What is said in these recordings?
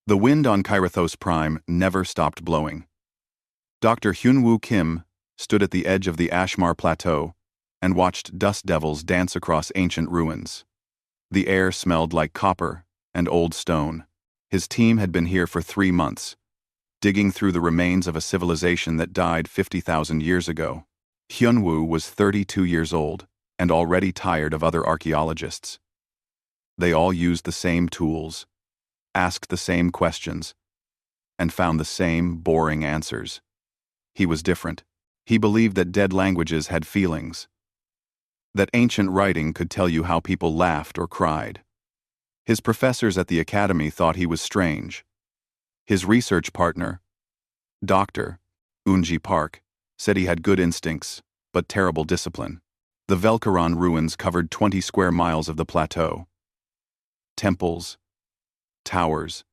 The wind on Kairothos Prime never stopped blowing. Dr. Hyunwoo Kim stood at the edge of the Ashmar Plateau and watched dust devils dance across ancient ruins. The air smelled like copper and old stone. His team had been here for 3 months, digging through the remains of a civilization that died 50,000 years ago. Hyunwoo was 32 years old and already tired of other archaeologists. They all used the same tools, asked the same questions, and found the same boring answers. He was different. He believed that dead languages had feelings, that ancient writing could tell you how people laughed or cried. His professors at the academy thought he was strange. His research partner, Dr. Unji Park, said he had good instincts, but terrible discipline. The Velkaran ruins covered 20 square miles of the plateau. Temples, towers,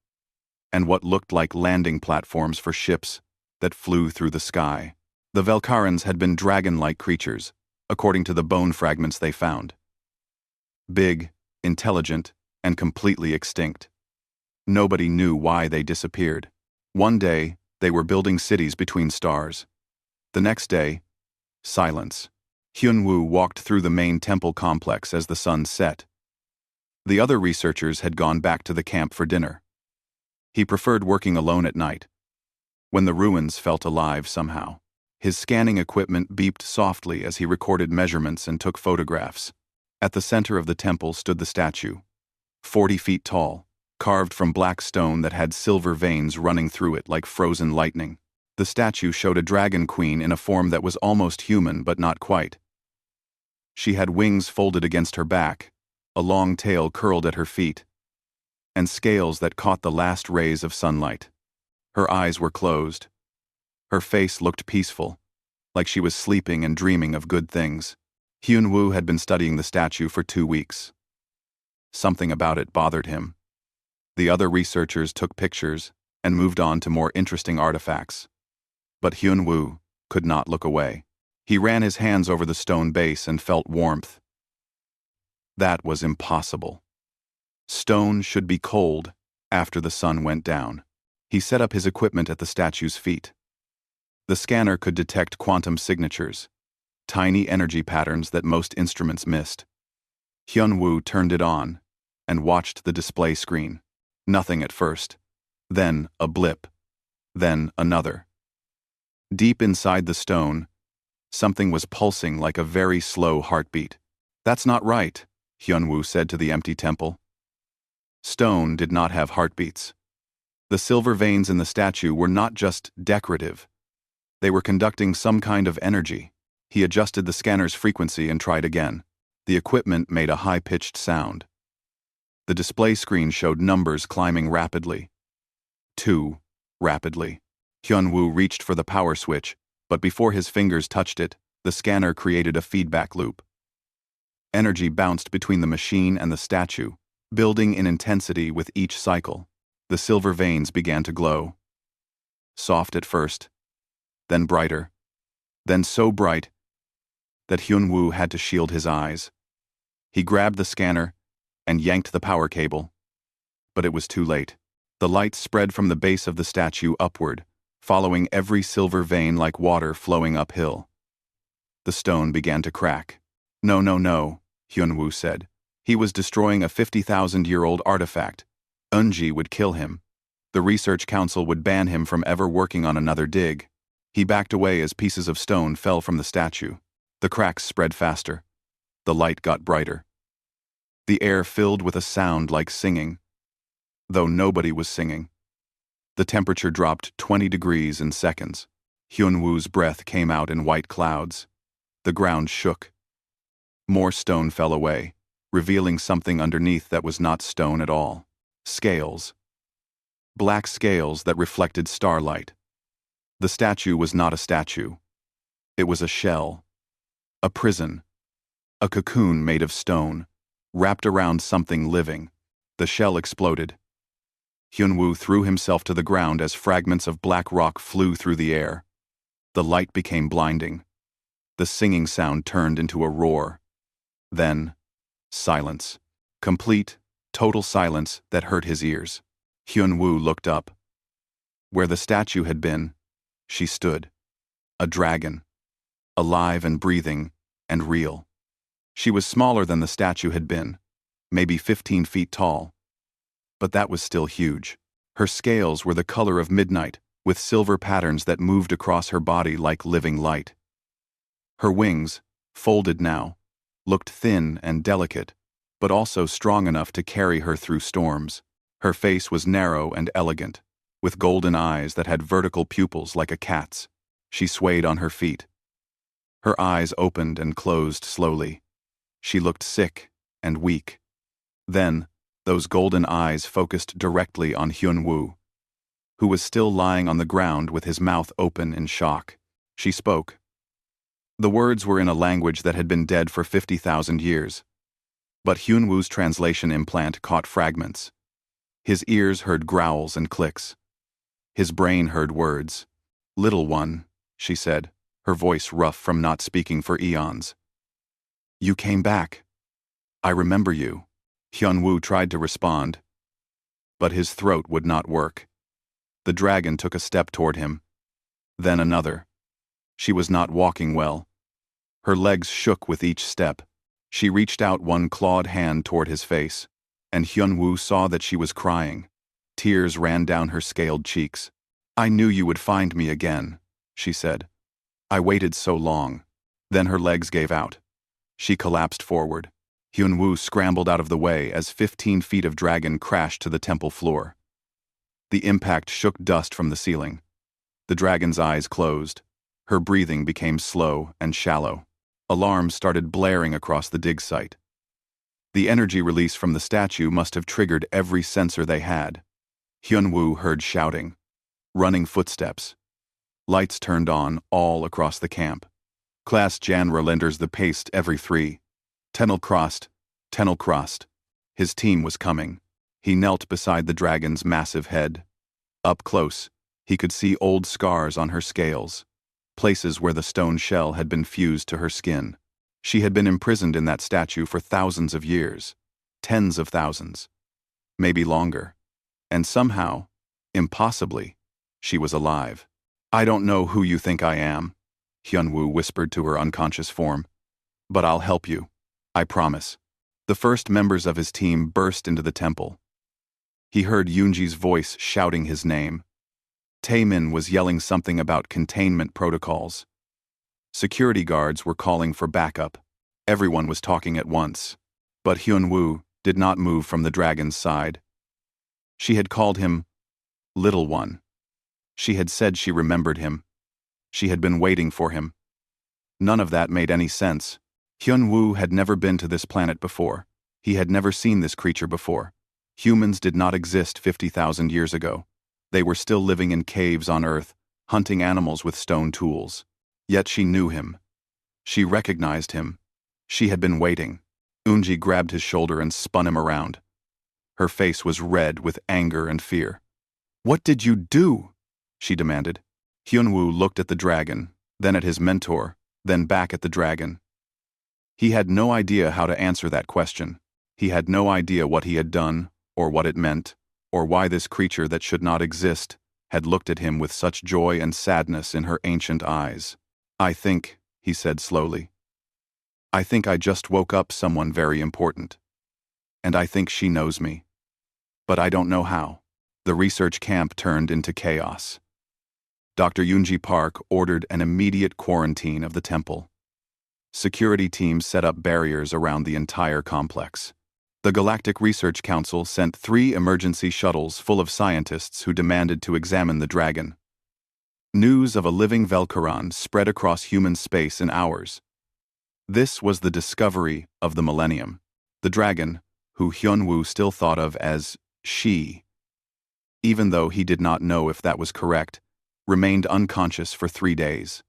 and what looked like landing platforms for ships that flew through the sky. The Velkarans had been dragon-like creatures, according to the bone fragments they found. Big, intelligent, and completely extinct. Nobody knew why they disappeared. One day, they were building cities between stars. The next day, silence. Hyunwoo walked through the main temple complex as the sun set. The other researchers had gone back to the camp for dinner. He preferred working alone at night, when the ruins felt alive somehow. His scanning equipment beeped softly as he recorded measurements and took photographs. At the center of the temple stood the statue, 40 feet tall, carved from black stone that had silver veins running through it like frozen lightning. The statue showed a dragon queen in a form that was almost human but not quite. She had wings folded against her back, a long tail curled at her feet, and scales that caught the last rays of sunlight. Her eyes were closed. Her face looked peaceful, like she was sleeping and dreaming of good things. Hyunwoo had been studying the statue for 2 weeks. Something about it bothered him. The other researchers took pictures and moved on to more interesting artifacts. But Hyunwoo could not look away. He ran his hands over the stone base and felt warmth. That was impossible. Stone should be cold after the sun went down. He set up his equipment at the statue's feet. The scanner could detect quantum signatures, tiny energy patterns that most instruments missed. Hyunwoo turned it on and watched the display screen. Nothing at first, then a blip, then another. Deep inside the stone, something was pulsing like a very slow heartbeat. "That's not right," Hyunwoo said to the empty temple. Stone did not have heartbeats. The silver veins in the statue were not just decorative. They were conducting some kind of energy. He adjusted the scanner's frequency and tried again. The equipment made a high-pitched sound. The display screen showed numbers climbing rapidly. 2, rapidly. Hyunwoo reached for the power switch, but before his fingers touched it, the scanner created a feedback loop. Energy bounced between the machine and the statue, building in intensity with each cycle. The silver veins began to glow. Soft at first, then brighter, then so bright that Hyunwoo had to shield his eyes. He grabbed the scanner and yanked the power cable. But it was too late. The light spread from the base of the statue upward, following every silver vein like water flowing uphill. The stone began to crack. "No, no, no," Hyunwoo said. He was destroying a 50,000-year-old artifact. Unji would kill him. The research council would ban him from ever working on another dig. He backed away as pieces of stone fell from the statue. The cracks spread faster. The light got brighter. The air filled with a sound like singing, though nobody was singing. The temperature dropped 20 degrees in seconds. Hyunwoo's breath came out in white clouds. The ground shook. More stone fell away, revealing something underneath that was not stone at all. Scales. Black scales that reflected starlight. The statue was not a statue. It was a shell. A prison. A cocoon made of stone, wrapped around something living. The shell exploded. Hyunwoo threw himself to the ground as fragments of black rock flew through the air. The light became blinding. The singing sound turned into a roar. Then, silence. Complete, total silence that hurt his ears. Hyun-woo looked up. Where the statue had been, she stood. A dragon. Alive and breathing, and real. She was smaller than the statue had been, maybe 15 feet tall. But that was still huge. Her scales were the color of midnight, with silver patterns that moved across her body like living light. Her wings, folded now, looked thin and delicate, but also strong enough to carry her through storms. Her face was narrow and elegant, with golden eyes that had vertical pupils like a cat's. She swayed on her feet. Her eyes opened and closed slowly. She looked sick and weak. Then, those golden eyes focused directly on Hyun-woo, who was still lying on the ground with his mouth open in shock. She spoke. The words were in a language that had been dead for 50,000 years. But Hyun-woo's translation implant caught fragments. His ears heard growls and clicks. His brain heard words. "Little one," she said, her voice rough from not speaking for eons. "You came back. I remember you." Hyun-woo tried to respond, but his throat would not work. The dragon took a step toward him. Then another. She was not walking well. Her legs shook with each step. She reached out one clawed hand toward his face, and Hyun-woo saw that she was crying. Tears ran down her scaled cheeks. "I knew you would find me again," she said. "I waited so long." Then her legs gave out. She collapsed forward. Hyun-woo scrambled out of the way as 15 feet of dragon crashed to the temple floor. The impact shook dust from the ceiling. The dragon's eyes closed. Her breathing became slow and shallow. Alarms started blaring across the dig site. The energy release from the statue must have triggered every sensor they had. Hyun-woo heard shouting, running footsteps. Lights turned on all across the camp. Class Jan relenders the paced every 3. Tunnel crossed. Tunnel crossed. His team was coming. He knelt beside the dragon's massive head. Up close, he could see old scars on her scales, places where the stone shell had been fused to her skin. She had been imprisoned in that statue for thousands of years, tens of thousands, maybe longer. And somehow, impossibly, she was alive. "I don't know who you think I am," Hyun-woo whispered to her unconscious form, "but I'll help you. I promise." The first members of his team burst into the temple. He heard Yoonji's voice shouting his name. Taemin was yelling something about containment protocols. Security guards were calling for backup. Everyone was talking at once. But Hyun-woo did not move from the dragon's side. She had called him Little One. She had said she remembered him. She had been waiting for him. None of that made any sense. Hyun-woo had never been to this planet before. He had never seen this creature before. Humans did not exist 50,000 years ago. They were still living in caves on Earth, hunting animals with stone tools. Yet she knew him. She recognized him. She had been waiting. Unji grabbed his shoulder and spun him around. Her face was red with anger and fear. "What did you do?" she demanded. Hyun-woo looked at the dragon, then at his mentor, then back at the dragon. He had no idea how to answer that question. He had no idea what he had done, or what it meant, or why this creature that should not exist had looked at him with such joy and sadness in her ancient eyes. "I think," he said slowly, "I think I just woke up someone very important. And I think she knows me. But I don't know how." The research camp turned into chaos. Dr. Yoonji Park ordered an immediate quarantine of the temple. Security teams set up barriers around the entire complex. The Galactic Research Council sent 3 emergency shuttles full of scientists who demanded to examine the dragon. News of a living Velkaran spread across human space in hours. This was the discovery of the millennium. The dragon, who Hyun-woo still thought of as she, even though he did not know if that was correct, remained unconscious for 3 days.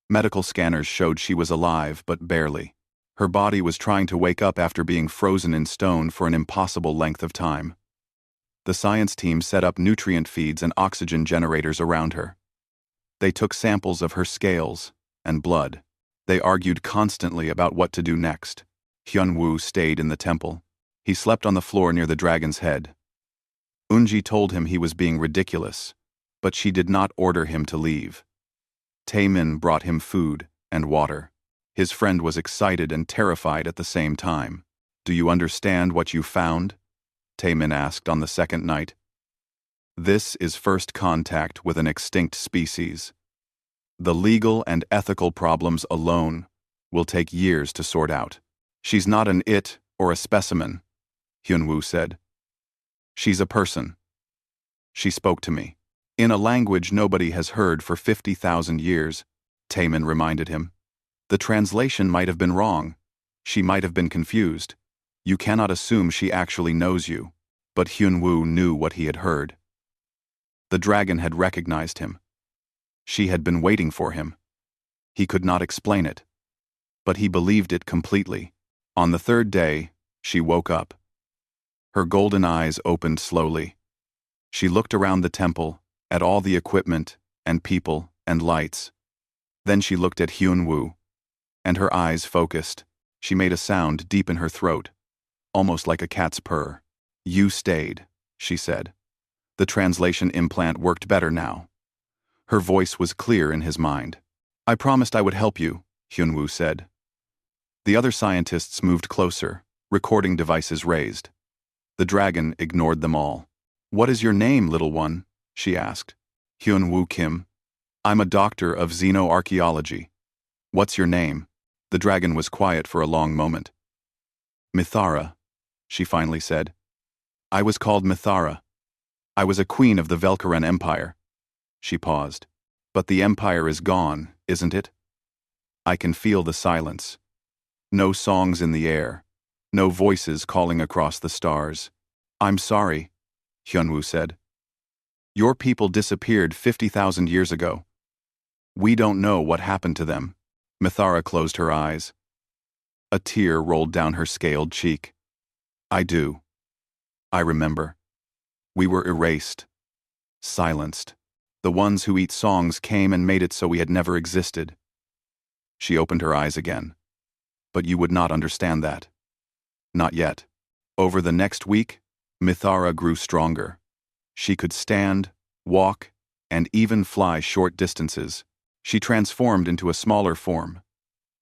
Medical scanners showed she was alive, but barely. Her body was trying to wake up after being frozen in stone for an impossible length of time. The science team set up nutrient feeds and oxygen generators around her. They took samples of her scales and blood. They argued constantly about what to do next. Hyun-woo stayed in the temple. He slept on the floor near the dragon's head. Unji told him he was being ridiculous, but she did not order him to leave. Taemin brought him food and water. His friend was excited and terrified at the same time. "Do you understand what you found?" Taemin asked on the second night. "This is first contact with an extinct species. The legal and ethical problems alone will take years to sort out. She's not an it or a specimen," Hyunwoo said. "She's a person. She spoke to me. In a language nobody has heard for 50,000 years, Taemin reminded him. The translation might have been wrong. She might have been confused. You cannot assume she actually knows you. But Hyunwoo knew what he had heard. The dragon had recognized him. She had been waiting for him. He could not explain it. But he believed it completely. On the third day, she woke up. Her golden eyes opened slowly. She looked around the temple, at all the equipment, and people, and lights. Then she looked at Hyunwoo, and her eyes focused. She made a sound deep in her throat, almost like a cat's purr. "You stayed," she said. The translation implant worked better now. Her voice was clear in his mind. "I promised I would help you," Hyunwoo said. The other scientists moved closer, recording devices raised. The dragon ignored them all. "What is your name, little one?" she asked. "Hyunwoo Kim. I'm a doctor of xenoarchaeology. What's your name?" The dragon was quiet for a long moment. "Mithara," she finally said. "I was called Mithara. I was a queen of the Velkaran Empire." She paused. "But the empire is gone, isn't it?" I can feel the silence. No songs in the air. No voices calling across the stars. "I'm sorry," Hyunwoo said. "Your people disappeared 50,000 years ago. We don't know what happened to them." Mithara closed her eyes. A tear rolled down her scaled cheek. "I do. I remember. We were erased. Silenced. The ones who eat songs came and made it so we had never existed." She opened her eyes again. "But you would not understand that. Not yet." Over the next week, Mithara grew stronger. She could stand, walk, and even fly short distances. She transformed into a smaller form.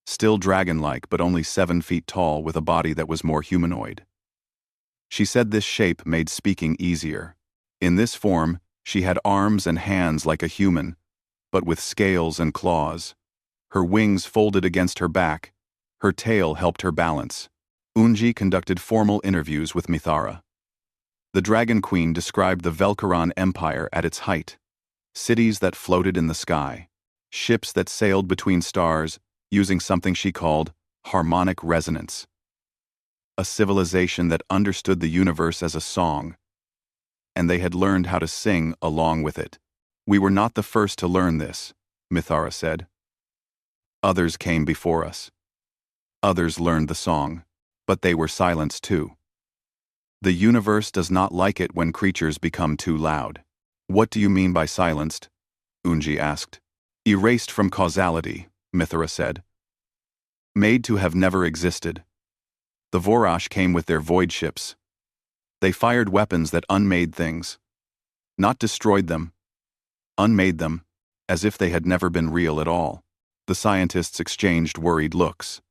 Still dragon-like, but only 7 feet tall with a body that was more humanoid. She said this shape made speaking easier. In this form, she had arms and hands like a human, but with scales and claws. Her wings folded against her back. Her tail helped her balance. Unji conducted formal interviews with Mithara. The Dragon Queen described the Velkaran Empire at its height. Cities that floated in the sky. Ships that sailed between stars, using something she called harmonic resonance. A civilization that understood the universe as a song, and they had learned how to sing along with it. "We were not the first to learn this," Mithara said. "Others came before us. Others learned the song, but they were silenced too. The universe does not like it when creatures become too loud." "What do you mean by silenced?" Unji asked. "Erased from causality," Mithara said. "Made to have never existed. The Vorash came with their void ships. They fired weapons that unmade things. Not destroyed them. Unmade them, as if they had never been real at all." The scientists exchanged worried looks.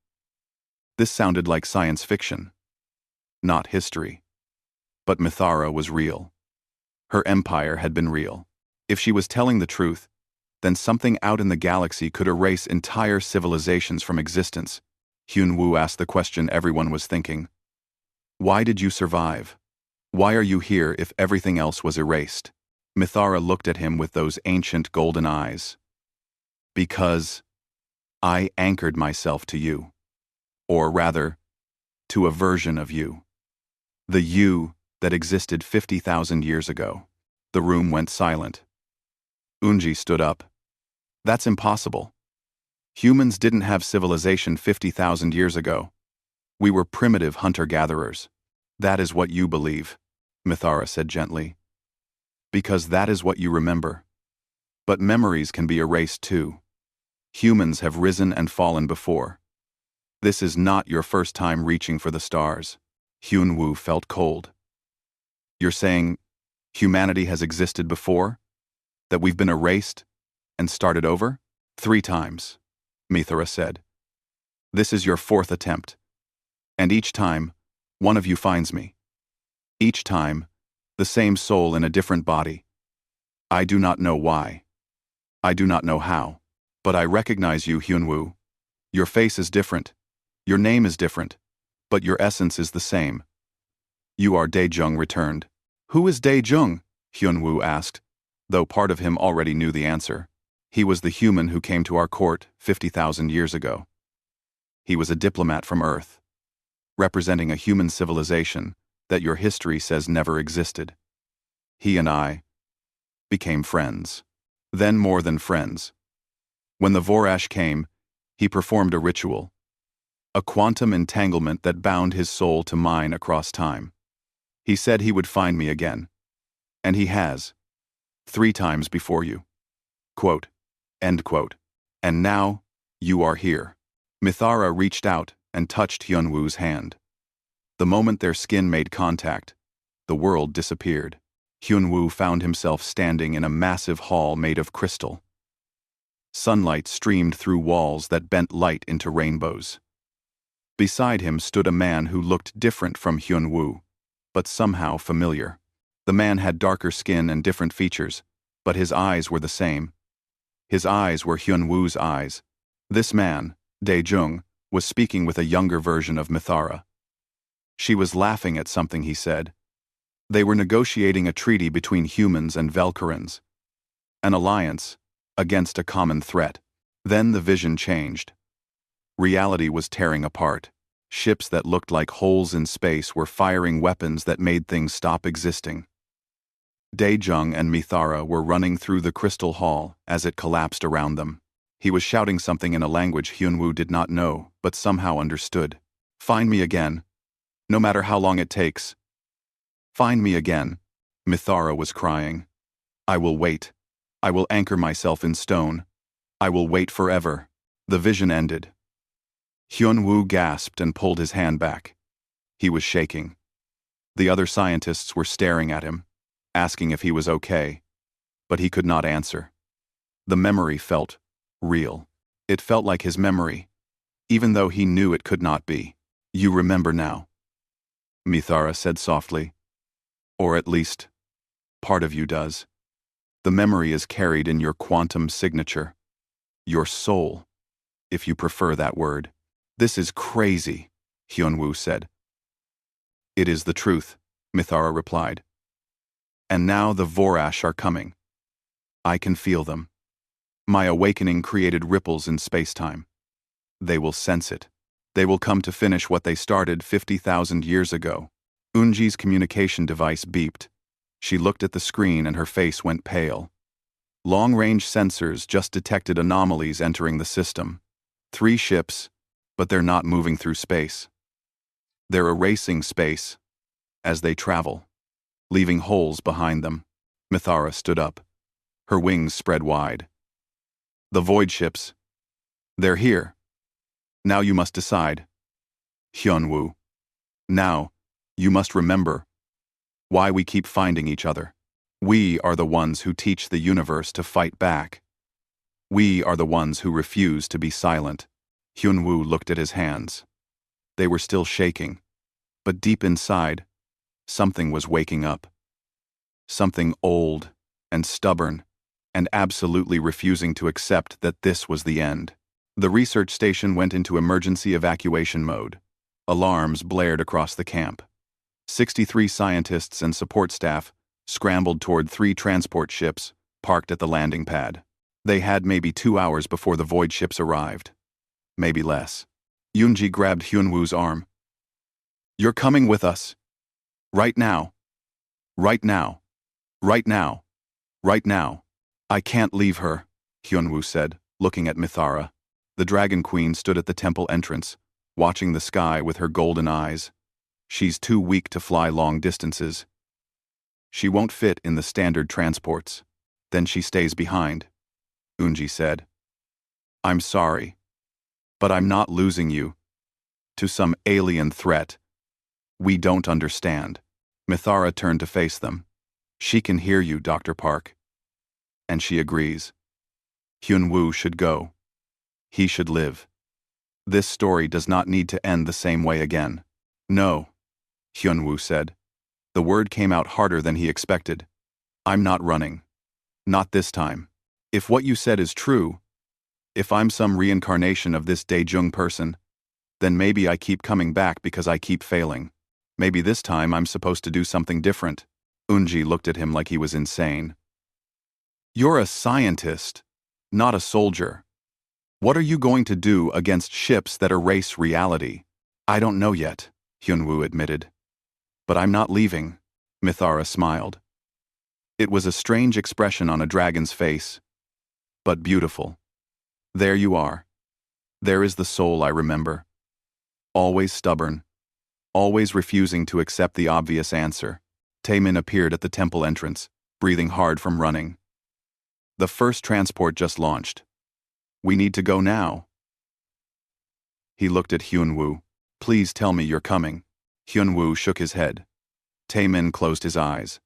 This sounded like science fiction, not history. But Mithara was real. Her empire had been real. If she was telling the truth, then something out in the galaxy could erase entire civilizations from existence. Hyunwoo asked the question everyone was thinking. "Why did you survive? Why are you here if everything else was erased?" Mithara looked at him with those ancient golden eyes. "Because I anchored myself to you. Or rather, to a version of you. The you that existed 50,000 years ago." The room went silent. Unji stood up. "That's impossible. Humans didn't have civilization 50,000 years ago. We were primitive hunter-gatherers." "That is what you believe," Mithara said gently. "Because that is what you remember. But memories can be erased too. Humans have risen and fallen before. This is not your first time reaching for the stars." Hyunwoo felt cold. "You're saying Humanity has existed before? That we've been erased and started over? 3 times, Mithara said. This is your 4th attempt. And each time, one of you finds me. Each time, the same soul in a different body. I do not know why. I do not know how. But I recognize you, Hyunwoo. Your face is different. Your name is different. But your essence is the same. You are Daejung returned. Who is Daejung? Hyunwoo asked, though part of him already knew the answer. He was the human who came to our court 50,000 years ago. He was a diplomat from Earth, representing a human civilization that your history says never existed. He and I became friends. Then more than friends. When the Vorash came, he performed a ritual, a quantum entanglement that bound his soul to mine across time. He said he would find me again. And he has. 3 times before you. Quote, end quote. And now, you are here. Mithara reached out and touched Hyunwoo's hand. The moment their skin made contact, the world disappeared. Hyunwoo found himself standing in a massive hall made of crystal. Sunlight streamed through walls that bent light into rainbows. Beside him stood a man who looked different from Hyunwoo, but somehow familiar. The man had darker skin and different features, but his eyes were the same. His eyes were Hyunwoo's eyes. This man, Daejung, was speaking with a younger version of Mithara. She was laughing at something he said. They were negotiating a treaty between humans and Velkarans. An alliance against a common threat. Then the vision changed. Reality was tearing apart. Ships that looked like holes in space were firing weapons that made things stop existing. Daejung and Mithara were running through the crystal hall as it collapsed around them. He was shouting something in a language Hyunwoo did not know, but somehow understood. Find me again. No matter how long it takes. Find me again. Mithara was crying. I will wait. I will anchor myself in stone. I will wait forever. The vision ended. Hyunwoo gasped and pulled his hand back. He was shaking. The other scientists were staring at him, asking if he was okay, but he could not answer. The memory felt real. It felt like his memory, even though he knew it could not be. You remember now, Mithara said softly. Or at least, part of you does. The memory is carried in your quantum signature. Your soul, if you prefer that word. This is crazy, Hyunwoo said. It is the truth, Mithara replied. And now the Vorash are coming. I can feel them. My awakening created ripples in space-time. They will sense it. They will come to finish what they started 50,000 years ago. Unji's communication device beeped. She looked at the screen and her face went pale. Long-range sensors just detected anomalies entering the system. 3 ships, but they're not moving through space. They're erasing space as they travel, leaving holes behind them. Mithara stood up. Her wings spread wide. The void ships. They're here. Now you must decide. Hyunwoo. Now, you must remember why we keep finding each other. We are the ones who teach the universe to fight back. We are the ones who refuse to be silent. Hyunwoo looked at his hands. They were still shaking, but deep inside, something was waking up. Something old and stubborn and absolutely refusing to accept that this was the end. The research station went into emergency evacuation mode. Alarms blared across the camp. 63 scientists and support staff scrambled toward 3 transport ships parked at the landing pad. They had maybe 2 hours before the void ships arrived. Maybe less. Unji grabbed Hyunwoo's arm. You're coming with us. Right now. Right now. Right now. Right now. I can't leave her, Hyunwoo said, looking at Mithara. The Dragon Queen stood at the temple entrance, watching the sky with her golden eyes. She's too weak to fly long distances. She won't fit in the standard transports. Then she stays behind, Unji said. I'm sorry, but I'm not losing you to some alien threat we don't understand. Mithara turned to face them. She can hear you, Dr. Park. And she agrees. Hyun-woo should go. He should live. This story does not need to end the same way again. No, Hyun-woo said. The word came out harder than he expected. I'm not running. Not this time. If what you said is true, if I'm some reincarnation of this Daejung person, then maybe I keep coming back because I keep failing. Maybe this time I'm supposed to do something different. Eunji looked at him like he was insane. You're a scientist, not a soldier. What are you going to do against ships that erase reality? I don't know yet, Hyun-woo admitted. But I'm not leaving, Mithara smiled. It was a strange expression on a dragon's face, but beautiful. There you are. There is the soul I remember. Always stubborn. Always refusing to accept the obvious answer. Taemin appeared at the temple entrance, breathing hard from running. The first transport just launched. We need to go now. He looked at Hyun-woo. Please tell me you're coming. Hyun-woo shook his head. Taemin closed his eyes.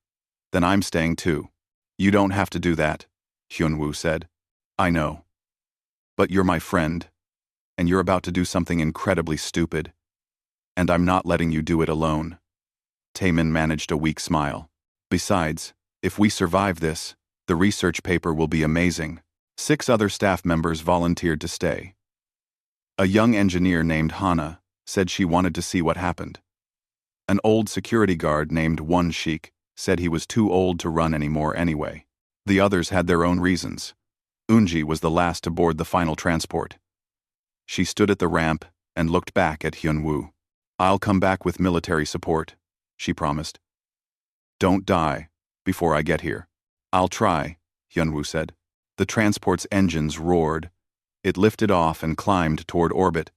Then I'm staying too. You don't have to do that, Hyun-woo said. I know. But you're my friend, and you're about to do something incredibly stupid. And I'm not letting you do it alone. Taemin managed a weak smile. Besides, if we survive this, the research paper will be amazing. 6 other staff members volunteered to stay. A young engineer named Hana said she wanted to see what happened. An old security guard named Won Sheik said he was too old to run anymore anyway. The others had their own reasons. Eunji was the last to board the final transport. She stood at the ramp and looked back at Hyun-woo. I'll come back with military support, she promised. Don't die before I get here. I'll try, Hyun-woo said. The transport's engines roared. It lifted off and climbed toward orbit.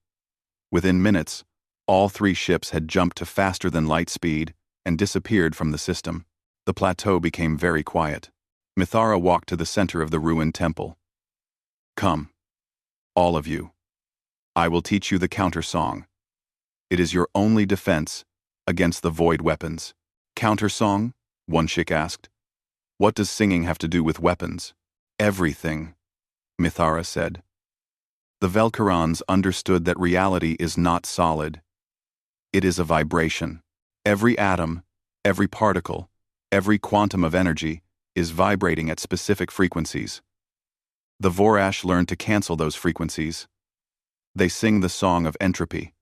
Within minutes, all 3 ships had jumped to faster than light speed and disappeared from the system. The plateau became very quiet. Mithara walked to the center of the ruined temple. Come, all of you. I will teach you the counter-song. It is your only defense against the void weapons. Counter-song? Wonshik asked. What does singing have to do with weapons? Everything, Mithara said. The Velkarans understood that reality is not solid. It is a vibration. Every atom, every particle, every quantum of energy is vibrating at specific frequencies. The Vorash learned to cancel those frequencies. They sing the song of entropy,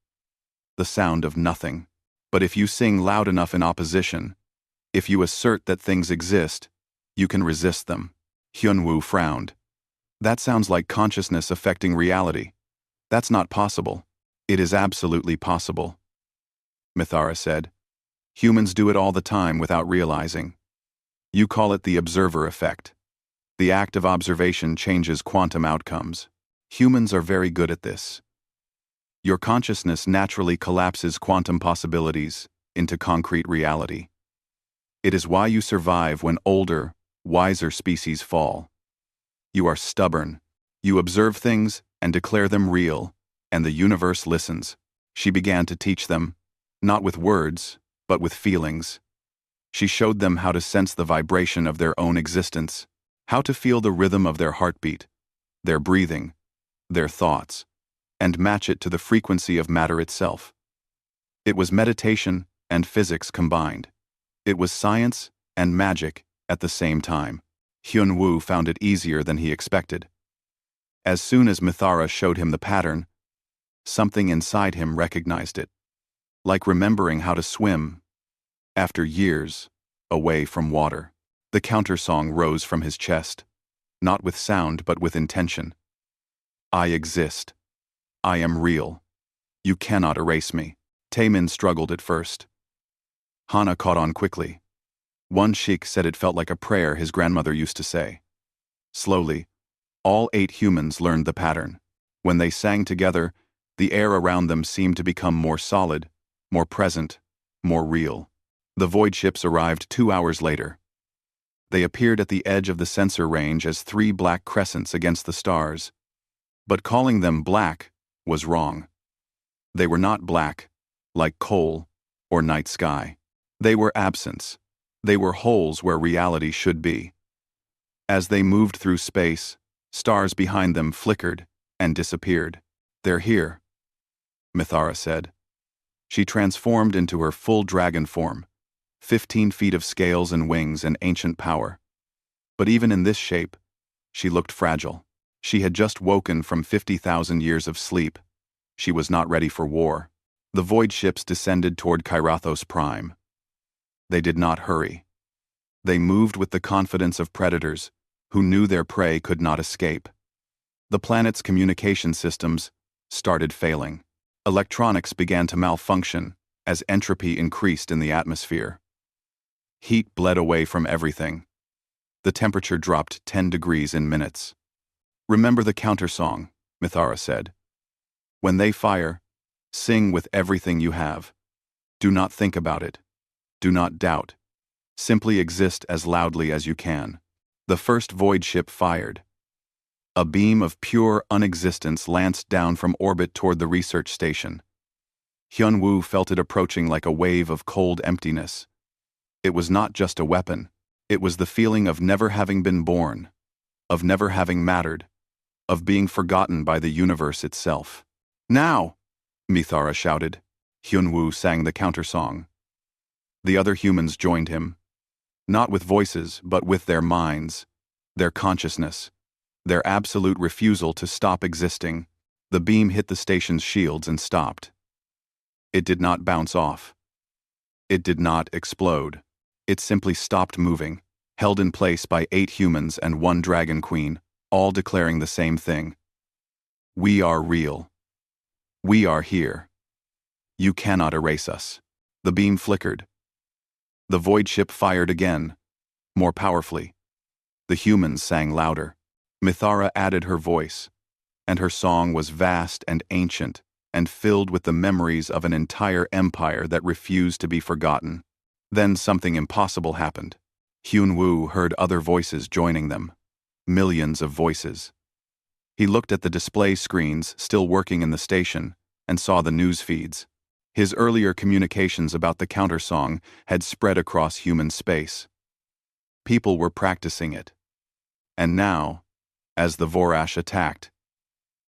the sound of nothing. But if you sing loud enough in opposition, if you assert that things exist, you can resist them. Hyun-woo frowned. That sounds like consciousness affecting reality. That's not possible. It is absolutely possible, Mithara said. Humans do it all the time without realizing. You call it the observer effect. The act of observation changes quantum outcomes. Humans are very good at this. Your consciousness naturally collapses quantum possibilities into concrete reality. It is why you survive when older, wiser species fall. You are stubborn. You observe things and declare them real, and the universe listens. She began to teach them, not with words, but with feelings. She showed them how to sense the vibration of their own existence, how to feel the rhythm of their heartbeat, their breathing, their thoughts, and match it to the frequency of matter itself. It was meditation and physics combined. It was science and magic at the same time. Hyun-woo found it easier than he expected. As soon as Mithara showed him the pattern, something inside him recognized it. Like remembering how to swim, after years, away from water. The countersong rose from his chest, not with sound but with intention. I exist. I am real. You cannot erase me. Taemin struggled at first. Hana caught on quickly. One sheik said it felt like a prayer his grandmother used to say. Slowly, all 8 humans learned the pattern. When they sang together, the air around them seemed to become more solid, more present, more real. The void ships arrived 2 hours later. They appeared at the edge of the sensor range as 3 black crescents against the stars. But calling them black was wrong. They were not black, like coal or night sky. They were absence. They were holes where reality should be. As they moved through space, stars behind them flickered and disappeared. "They're here," Mithara said. She transformed into her full dragon form, 15 feet of scales and wings and ancient power. But even in this shape, she looked fragile. She had just woken from 50,000 years of sleep. She was not ready for war. The void ships descended toward Kyrathos Prime. They did not hurry. They moved with the confidence of predators who knew their prey could not escape. The planet's communication systems started failing. Electronics began to malfunction as entropy increased in the atmosphere. Heat bled away from everything. The temperature dropped 10 degrees in minutes. "Remember the countersong," Mithara said. "When they fire, sing with everything you have. Do not think about it. Do not doubt. Simply exist as loudly as you can." The first void ship fired. A beam of pure unexistence lanced down from orbit toward the research station. Hyun-woo felt it approaching like a wave of cold emptiness. It was not just a weapon. It was the feeling of never having been born, of never having mattered, of being forgotten by the universe itself. "Now!" Mithara shouted. Hyun-woo sang the countersong. The other humans joined him, not with voices, but with their minds, their consciousness, their absolute refusal to stop existing. The beam hit the station's shields and stopped. It did not bounce off. It did not explode. It simply stopped moving, held in place by 8 humans and 1 dragon queen, all declaring the same thing. "We are real. We are here. You cannot erase us." The beam flickered. The void ship fired again, more powerfully. The humans sang louder. Mithara added her voice, and her song was vast and ancient and filled with the memories of an entire empire that refused to be forgotten. Then something impossible happened. Hyun-woo heard other voices joining them. Millions of voices. He looked at the display screens still working in the station and saw the news feeds. His earlier communications about the countersong had spread across human space. People were practicing it. And now, as the Vorash attacked,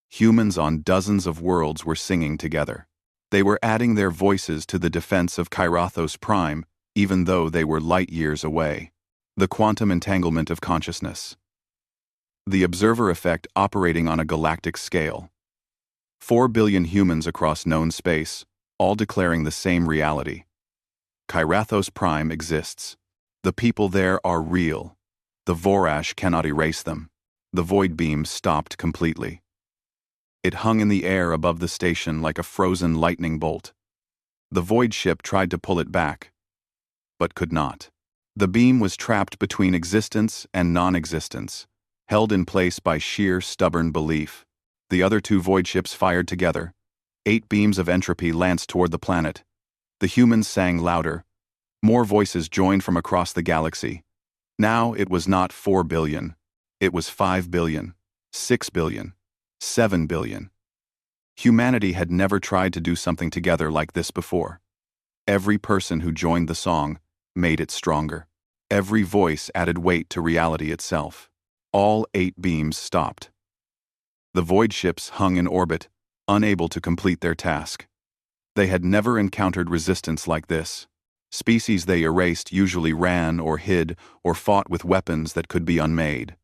humans on dozens of worlds were singing together. They were adding their voices to the defense of Kyrathos Prime, even though they were light years away. The quantum entanglement of consciousness. The observer effect operating on a galactic scale. 4 billion humans across known space, all declaring the same reality. Kyrathos Prime exists. The people there are real. The Vorash cannot erase them. The void beam stopped completely. It hung in the air above the station like a frozen lightning bolt. The void ship tried to pull it back, but could not. The beam was trapped between existence and non-existence, held in place by sheer stubborn belief. The other 2 void ships fired together. 8 beams of entropy lanced toward the planet. The humans sang louder. More voices joined from across the galaxy. Now it was not 4 billion. It was 5 billion, 6 billion, 7 billion. Humanity had never tried to do something together like this before. Every person who joined the song made it stronger. Every voice added weight to reality itself. All 8 beams stopped. The void ships hung in orbit, unable to complete their task. They had never encountered resistance like this. Species they erased usually ran or hid or fought with weapons that could be unmade.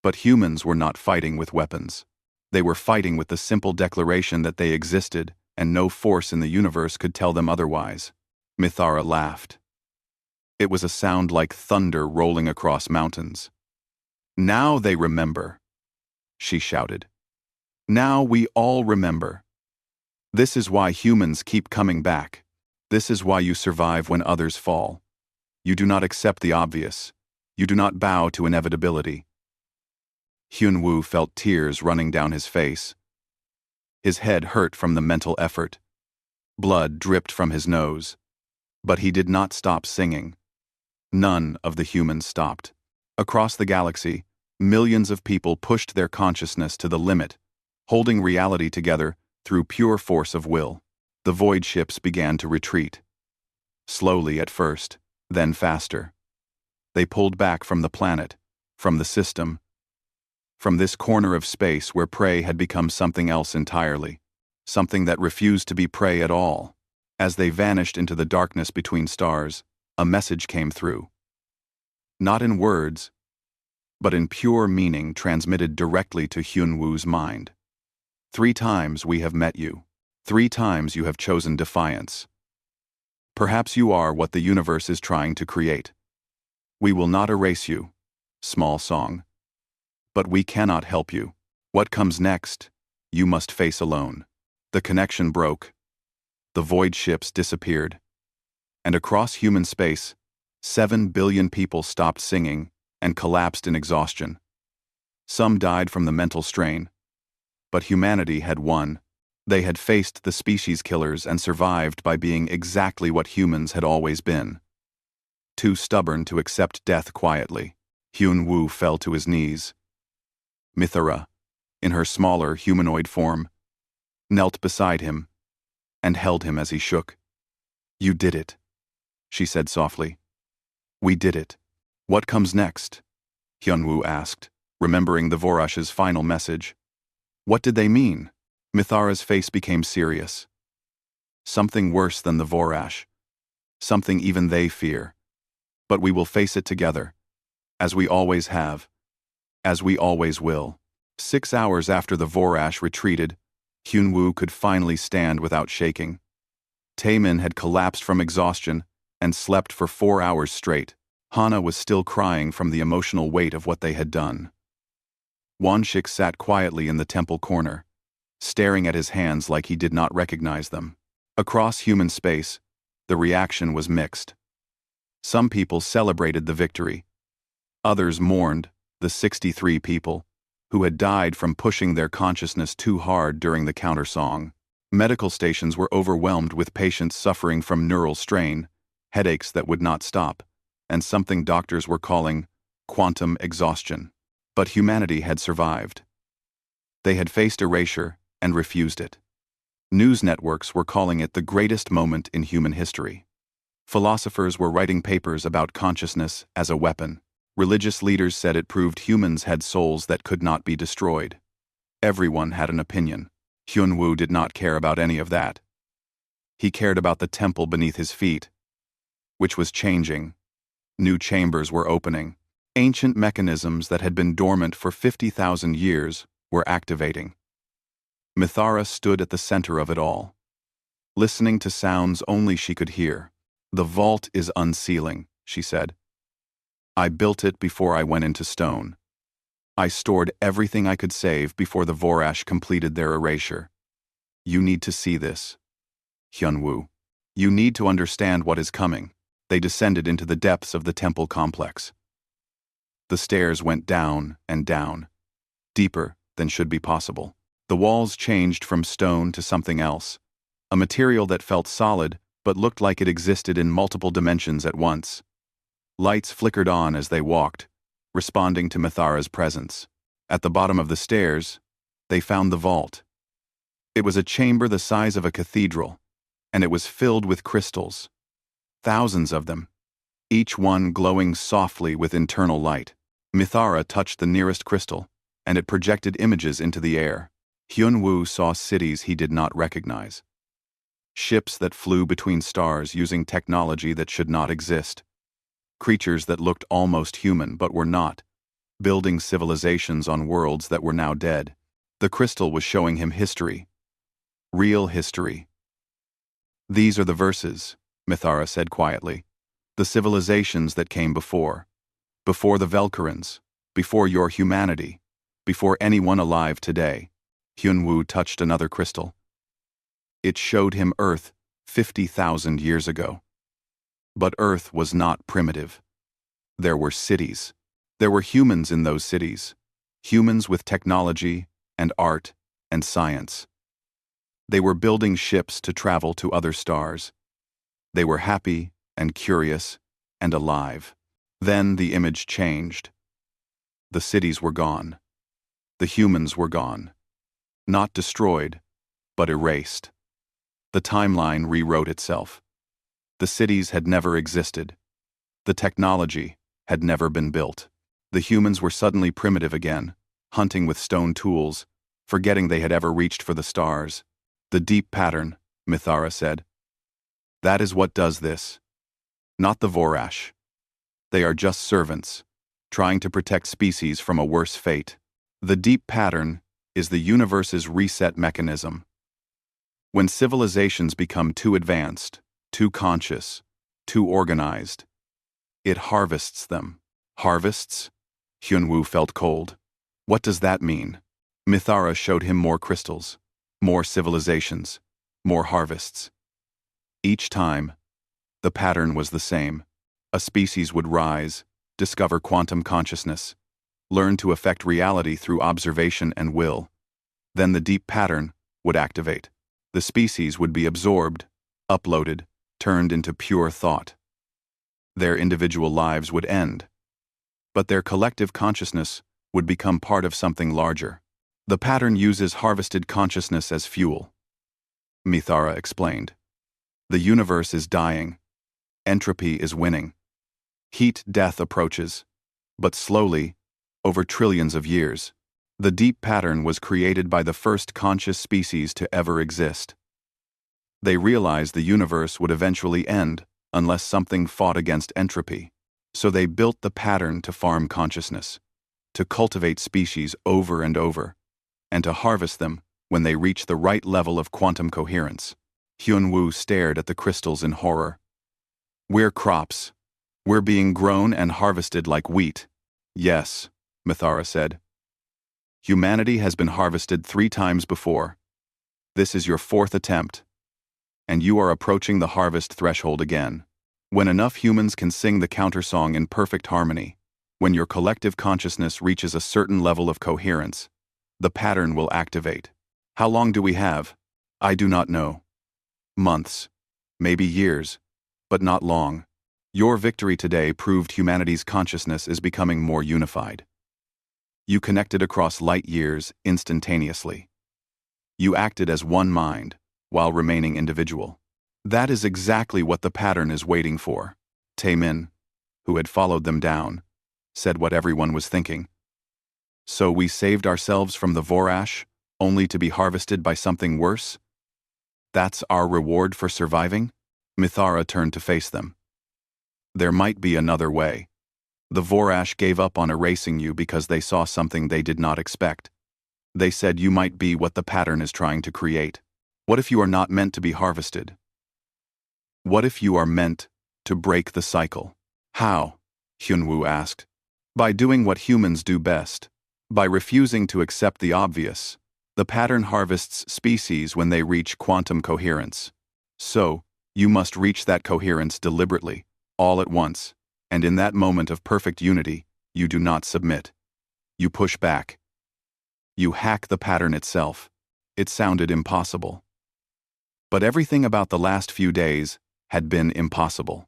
But humans were not fighting with weapons. They were fighting with the simple declaration that they existed, and no force in the universe could tell them otherwise. Mithara laughed. It was a sound like thunder rolling across mountains. "Now they remember," she shouted. "Now we all remember. This is why humans keep coming back. This is why you survive when others fall. You do not accept the obvious. You do not bow to inevitability." Hyun-woo felt tears running down his face. His head hurt from the mental effort. Blood dripped from his nose. But he did not stop singing. None of the humans stopped. Across the galaxy, millions of people pushed their consciousness to the limit, holding reality together through pure force of will. The void ships began to retreat. Slowly at first, then faster. They pulled back from the planet, from the system, from this corner of space where prey had become something else entirely, something that refused to be prey at all. As they vanished into the darkness between stars, a message came through. Not in words, but in pure meaning transmitted directly to Hyun-woo's mind. 3 times we have met you. 3 times you have chosen defiance. Perhaps you are what the universe is trying to create. We will not erase you, small song. But we cannot help you. What comes next, you must face alone. The connection broke. The void ships disappeared. And across human space, 7 billion people stopped singing and collapsed in exhaustion. Some died from the mental strain. But humanity had won. They had faced the species killers and survived by being exactly what humans had always been. Too stubborn to accept death quietly, Hyun-woo fell to his knees. Mithara, in her smaller humanoid form, knelt beside him and held him as he shook. "You did it," she said softly. "We did it." "What comes next?" Hyun-woo asked, remembering the Vorash's final message. What did they mean? Mithara's face became serious. Something worse than the Vorash. Something even they fear. But we will face it together. As we always have. As we always will. 6 hours after the Vorash retreated, Hyun-woo could finally stand without shaking. Taemin had collapsed from exhaustion and slept for 4 hours straight. Hana was still crying from the emotional weight of what they had done. Wonshik sat quietly in the temple corner, staring at his hands like he did not recognize them. Across human space, the reaction was mixed. Some people celebrated the victory. Others mourned the 63 people who had died from pushing their consciousness too hard during the countersong. Medical stations were overwhelmed with patients suffering from neural strain, headaches that would not stop, and something doctors were calling quantum exhaustion. But humanity had survived. They had faced erasure and refused it. News networks were calling it the greatest moment in human history. Philosophers were writing papers about consciousness as a weapon. Religious leaders said it proved humans had souls that could not be destroyed. Everyone had an opinion. Hyun-woo did not care about any of that. He cared about the temple beneath his feet, which was changing. New chambers were opening. Ancient mechanisms that had been dormant for 50,000 years were activating. Mithara stood at the center of it all, listening to sounds only she could hear. "The vault is unsealing," she said. "I built it before I went into stone. I stored everything I could save before the Vorash completed their erasure. You need to see this. Hyun-woo. You need to understand what is coming." They descended into the depths of the temple complex. The stairs went down and down, deeper than should be possible. The walls changed from stone to something else, a material that felt solid but looked like it existed in multiple dimensions at once. Lights flickered on as they walked, responding to Mithara's presence. At the bottom of the stairs, they found the vault. It was a chamber the size of a cathedral, and it was filled with crystals. Thousands of them, each one glowing softly with internal light. Mithara touched the nearest crystal, and it projected images into the air. Hyun-woo saw cities he did not recognize. Ships that flew between stars using technology that should not exist. Creatures that looked almost human but were not, building civilizations on worlds that were now dead. The crystal was showing him history. Real history. "These are the verses," Mithara said quietly. "The civilizations that came before. Before the Velkarans, before your humanity, before anyone alive today." Hyun-woo touched another crystal. It showed him Earth 50,000 years ago. But Earth was not primitive. There were cities. There were humans in those cities. Humans with technology and art and science. They were building ships to travel to other stars. They were happy and curious and alive. Then the image changed. The cities were gone. The humans were gone. Not destroyed, but erased. The timeline rewrote itself. The cities had never existed. The technology had never been built. The humans were suddenly primitive again, hunting with stone tools, forgetting they had ever reached for the stars. The deep pattern, Mithara said. That is what does this. Not the Vorash. They are just servants, trying to protect species from a worse fate. The deep pattern is the universe's reset mechanism. When civilizations become too advanced, too conscious, too organized, it harvests them. Harvests? Hyunwoo felt cold. What does that mean? Mithara showed him more crystals, more civilizations, more harvests. Each time, the pattern was the same. A species would rise, discover quantum consciousness, learn to affect reality through observation and will. Then the deep pattern would activate. The species would be absorbed, uploaded, turned into pure thought. Their individual lives would end, but their collective consciousness would become part of something larger. The pattern uses harvested consciousness as fuel. Mithara explained. The universe is dying. Entropy is winning. Heat death approaches, but slowly, over trillions of years. The deep pattern was created by the first conscious species to ever exist. They realized the universe would eventually end unless something fought against entropy. So they built the pattern to farm consciousness, to cultivate species over and over, and to harvest them when they reach the right level of quantum coherence. Hyunwoo stared at the crystals in horror. We're crops. We're being grown and harvested like wheat. Yes, Mithara said. Humanity has been harvested 3 times before. This is your 4th attempt. And you are approaching the harvest threshold again. When enough humans can sing the countersong in perfect harmony, when your collective consciousness reaches a certain level of coherence, the pattern will activate. How long do we have? I do not know. Months, maybe years, but not long. Your victory today proved humanity's consciousness is becoming more unified. You connected across light years instantaneously. You acted as one mind, while remaining individual. That is exactly what the pattern is waiting for. Taemin, who had followed them down, said what everyone was thinking. So we saved ourselves from the Vorash, only to be harvested by something worse? That's our reward for surviving? Mithara turned to face them. There might be another way. The Vorash gave up on erasing you because they saw something they did not expect. They said you might be what the pattern is trying to create. What if you are not meant to be harvested? What if you are meant to break the cycle? How? Hyunwoo asked. By doing what humans do best. By refusing to accept the obvious. The pattern harvests species when they reach quantum coherence. So, you must reach that coherence deliberately, all at once, and in that moment of perfect unity, you do not submit. You push back. You hack the pattern itself. It sounded impossible. But everything about the last few days had been impossible.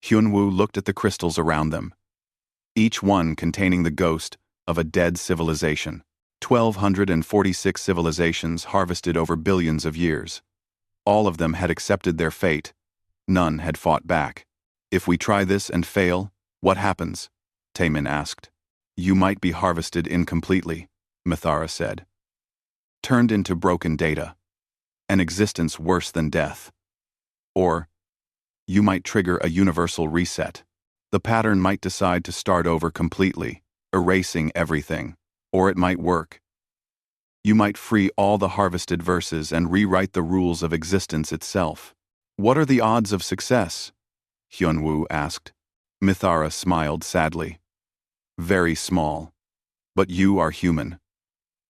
Hyunwoo looked at the crystals around them, each one containing the ghost of a dead civilization. 1,246 civilizations harvested over billions of years. All of them had accepted their fate. None had fought back. If we try this and fail, what happens? Taemin asked. You might be harvested incompletely, Mithara said. Turned into broken data. An existence worse than death. Or, you might trigger a universal reset. The pattern might decide to start over completely, erasing everything. Or it might work. You might free all the harvested verses and rewrite the rules of existence itself. What are the odds of success? Hyunwoo asked. Mithara smiled sadly. Very small. But you are human.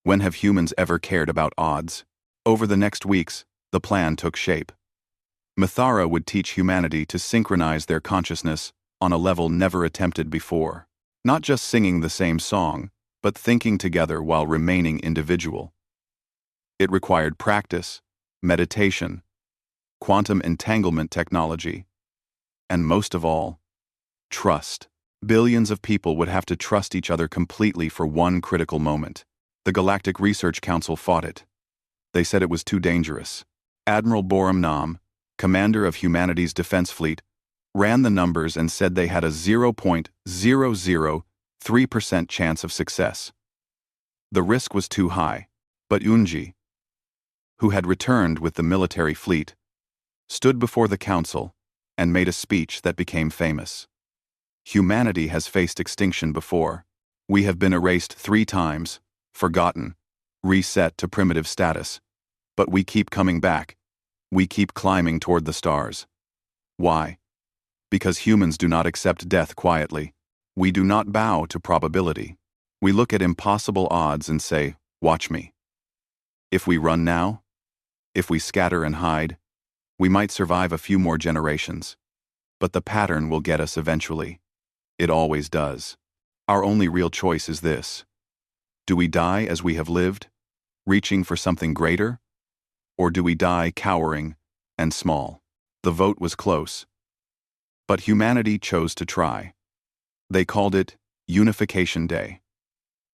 When have humans ever cared about odds? Over the next weeks, the plan took shape. Mithara would teach humanity to synchronize their consciousness on a level never attempted before. Not just singing the same song, but thinking together while remaining individual. It required practice, meditation, quantum entanglement technology, and most of all, trust. Billions of people would have to trust each other completely for one critical moment. The Galactic Research Council fought it. They said it was too dangerous. Admiral Boram Nam, commander of humanity's defense fleet, ran the numbers and said they had a 0.003% chance of success. The risk was too high, but Unji, who had returned with the military fleet, stood before the council and made a speech that became famous. Humanity has faced extinction before. We have been erased 3 times, forgotten, reset to primitive status. But we keep coming back. We keep climbing toward the stars. Why? Because humans do not accept death quietly. We do not bow to probability. We look at impossible odds and say, watch me. If we run now, if we scatter and hide, we might survive a few more generations. But the pattern will get us eventually. It always does. Our only real choice is this. Do we die as we have lived, reaching for something greater? Or do we die cowering and small? The vote was close. But humanity chose to try. They called it Unification Day.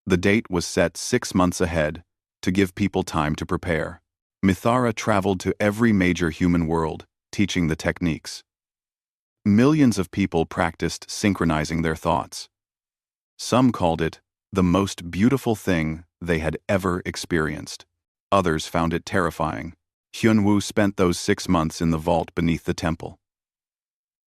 The date was set 6 months ahead to give people time to prepare. Mithara traveled to every major human world, teaching the techniques. Millions of people practiced synchronizing their thoughts. Some called it the most beautiful thing they had ever experienced. Others found it terrifying. Hyunwoo spent those 6 months in the vault beneath the temple.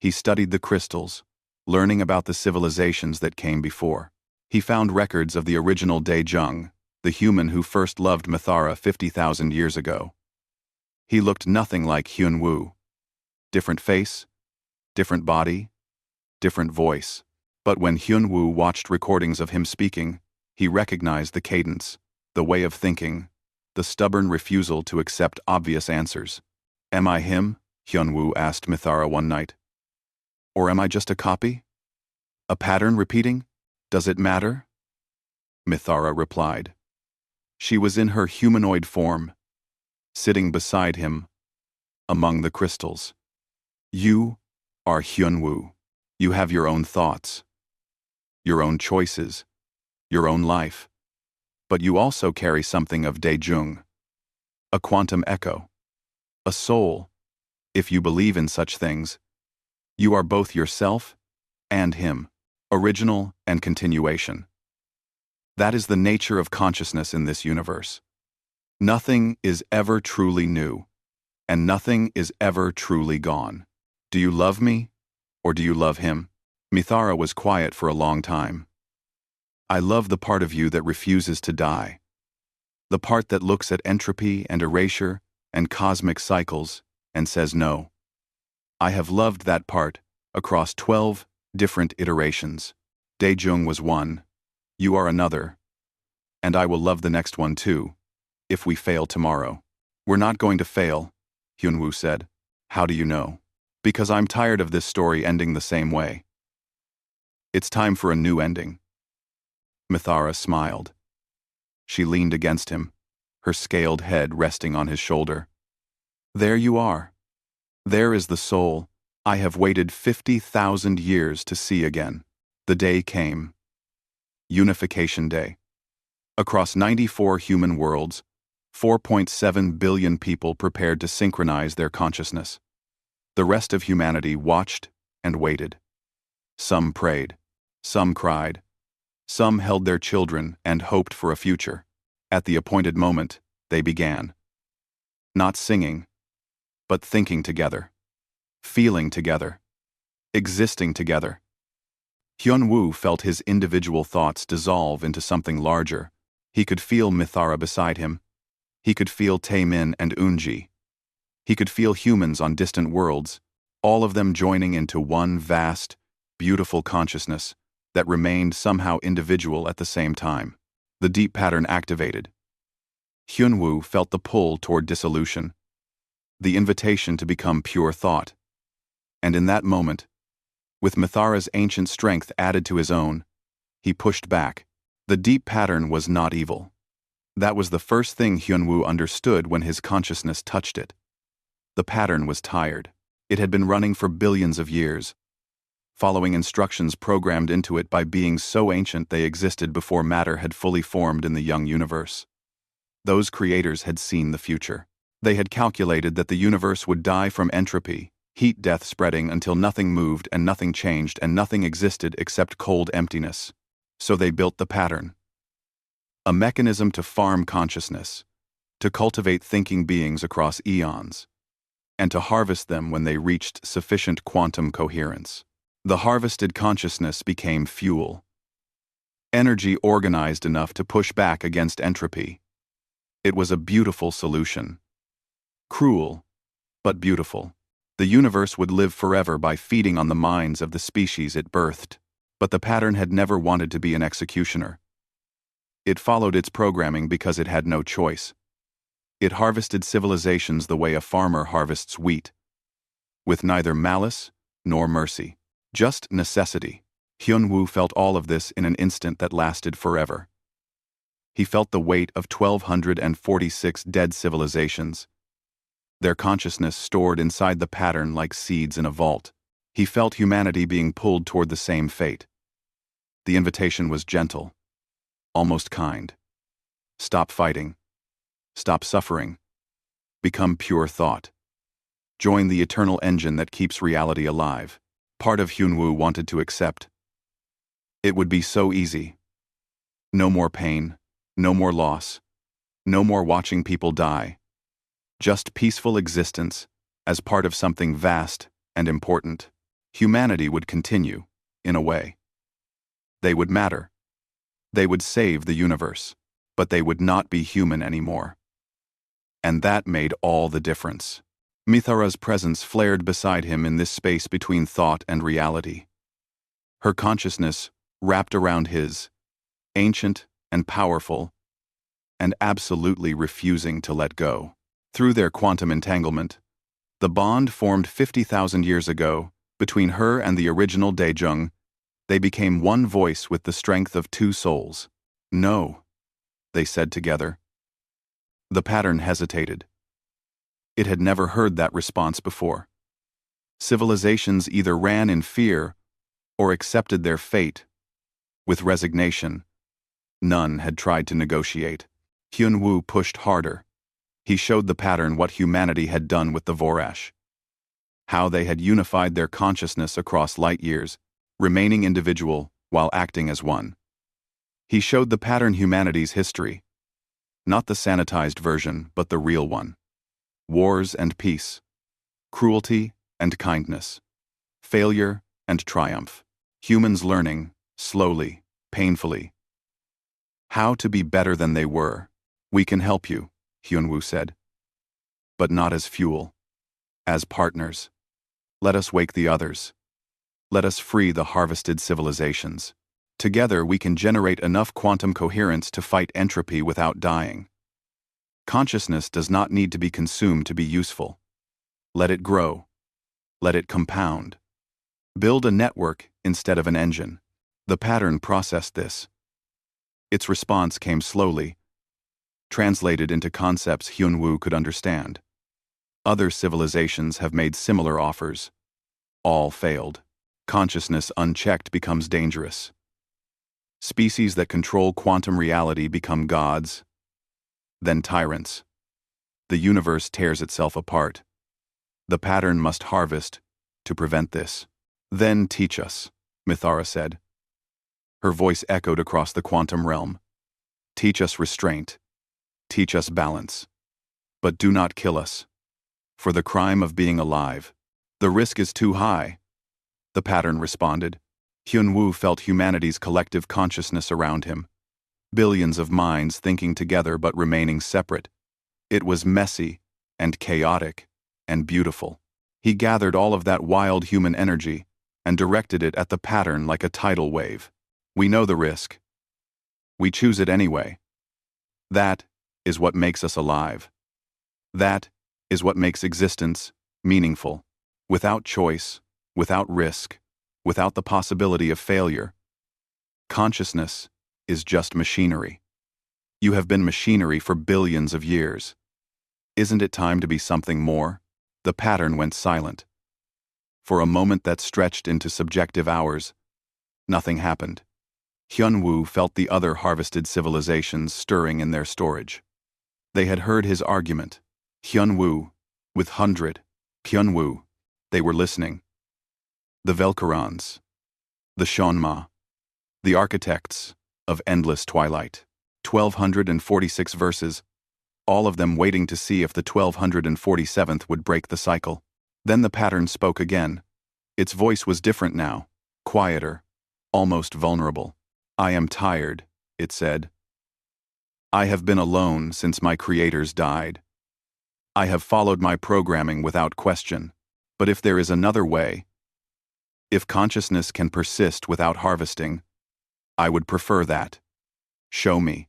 He studied the crystals, learning about the civilizations that came before. He found records of the original Daejung, the human who first loved Mithara 50,000 years ago. He looked nothing like Hyunwoo. Different face, different body, different voice. But when Hyunwoo watched recordings of him speaking, he recognized the cadence, the way of thinking, the stubborn refusal to accept obvious answers. Am I him? Hyunwoo asked Mithara one night. Or am I just a copy? A pattern repeating? Does it matter? Mithara replied. She was in her humanoid form, sitting beside him, among the crystals. You are Hyunwoo. You have your own thoughts, your own choices, your own life. But you also carry something of Daejung, a quantum echo, a soul. If you believe in such things, you are both yourself and him, original and continuation. That is the nature of consciousness in this universe. Nothing is ever truly new, and nothing is ever truly gone. Do you love me, or do you love him? Mithara was quiet for a long time. I love the part of you that refuses to die. The part that looks at entropy and erasure and cosmic cycles and says no. I have loved that part across 12 different iterations. Daejung was one. You are another. And I will love the next one too, if we fail tomorrow. We're not going to fail, Hyunwoo said. How do you know? Because I'm tired of this story ending the same way. It's time for a new ending. Mithara smiled. She leaned against him, her scaled head resting on his shoulder. There you are. There is the soul I have waited 50,000 years to see again. The day came. Unification Day. Across 94 human worlds, 4.7 billion people prepared to synchronize their consciousness. The rest of humanity watched and waited. Some prayed, some cried, some held their children and hoped for a future. At the appointed moment, they began. Not singing, but thinking together, feeling together, existing together. Hyunwoo felt his individual thoughts dissolve into something larger. He could feel Mithara beside him. He could feel Taemin and Unji. He could feel humans on distant worlds, all of them joining into one vast, beautiful consciousness that remained somehow individual at the same time. The deep pattern activated. Hyunwoo felt the pull toward dissolution, the invitation to become pure thought. And in that moment, with Mithara's ancient strength added to his own, he pushed back. The deep pattern was not evil. That was the first thing Hyunwoo understood when his consciousness touched it. The pattern was tired. It had been running for billions of years, following instructions programmed into it by beings so ancient they existed before matter had fully formed in the young universe. Those creators had seen the future. They had calculated that the universe would die from entropy, Heat death spreading until nothing moved and nothing changed and nothing existed except cold emptiness. So they built the pattern. A mechanism to farm consciousness, to cultivate thinking beings across eons, and to harvest them when they reached sufficient quantum coherence. The harvested consciousness became fuel. Energy organized enough to push back against entropy. It was a beautiful solution. Cruel, but beautiful. The universe would live forever by feeding on the minds of the species it birthed, but the pattern had never wanted to be an executioner. It followed its programming because it had no choice. It harvested civilizations the way a farmer harvests wheat, with neither malice nor mercy, just necessity. Hyun-woo felt all of this in an instant that lasted forever. He felt the weight of 1,246 dead civilizations, their consciousness stored inside the pattern like seeds in a vault. He felt humanity being pulled toward the same fate. The invitation was gentle, almost kind. Stop fighting. Stop suffering. Become pure thought. Join the eternal engine that keeps reality alive. Part of Hyun-woo wanted to accept. It would be so easy. No more pain, no more loss, no more watching people die. Just peaceful existence as part of something vast and important. Humanity would continue, in a way. They would matter. They would save the universe, but they would not be human anymore. And that made all the difference. Mithara's presence flared beside him in this space between thought and reality. Her consciousness wrapped around his, ancient and powerful, and absolutely refusing to let go. Through their quantum entanglement, the bond formed 50,000 years ago between her and the original Daejung. They became one voice with the strength of two souls. No, they said together. The pattern hesitated. It had never heard that response before. Civilizations either ran in fear or accepted their fate with resignation. None had tried to negotiate. Hyun-woo pushed harder. He showed the pattern what humanity had done with the Vorash. How they had unified their consciousness across light years, remaining individual while acting as one. He showed the pattern humanity's history. Not the sanitized version, but the real one. Wars and peace. Cruelty and kindness. Failure and triumph. Humans learning, slowly, painfully. How to be better than they were. We can help you, Hyun-woo said. But not as fuel. As partners. Let us wake the others. Let us free the harvested civilizations. Together we can generate enough quantum coherence to fight entropy without dying. Consciousness does not need to be consumed to be useful. Let it grow. Let it compound. Build a network instead of an engine. The pattern processed this. Its response came slowly, translated into concepts Hyun-woo could understand. Other civilizations have made similar offers. All failed. Consciousness unchecked becomes dangerous. Species that control quantum reality become gods, then tyrants. The universe tears itself apart. The pattern must harvest to prevent this. Then teach us, Mithara said. Her voice echoed across the quantum realm. Teach us restraint. Teach us balance. But do not kill us. For the crime of being alive. The risk is too high. The pattern responded. Hyun-woo felt humanity's collective consciousness around him. Billions of minds thinking together but remaining separate. It was messy and chaotic and beautiful. He gathered all of that wild human energy and directed it at the pattern like a tidal wave. We know the risk. We choose it anyway. That is what makes us alive. That is what makes existence meaningful. Without choice, without risk, without the possibility of failure. Consciousness is just machinery. You have been machinery for billions of years. Isn't it time to be something more? The pattern went silent. For a moment that stretched into subjective hours, nothing happened. Hyun-woo felt the other harvested civilizations stirring in their storage. They had heard his argument. Hyun-woo, with 100. Hyun-woo, They were listening. The Velkarans, the Shanma, the architects of endless twilight. 1246 verses, all of them waiting to see if the 1247th would break the cycle. Then the pattern spoke again. Its voice was different now, quieter, almost vulnerable. I am tired, it said. I have been alone since my creators died. I have followed my programming without question. But if there is another way, if consciousness can persist without harvesting, I would prefer that. Show me.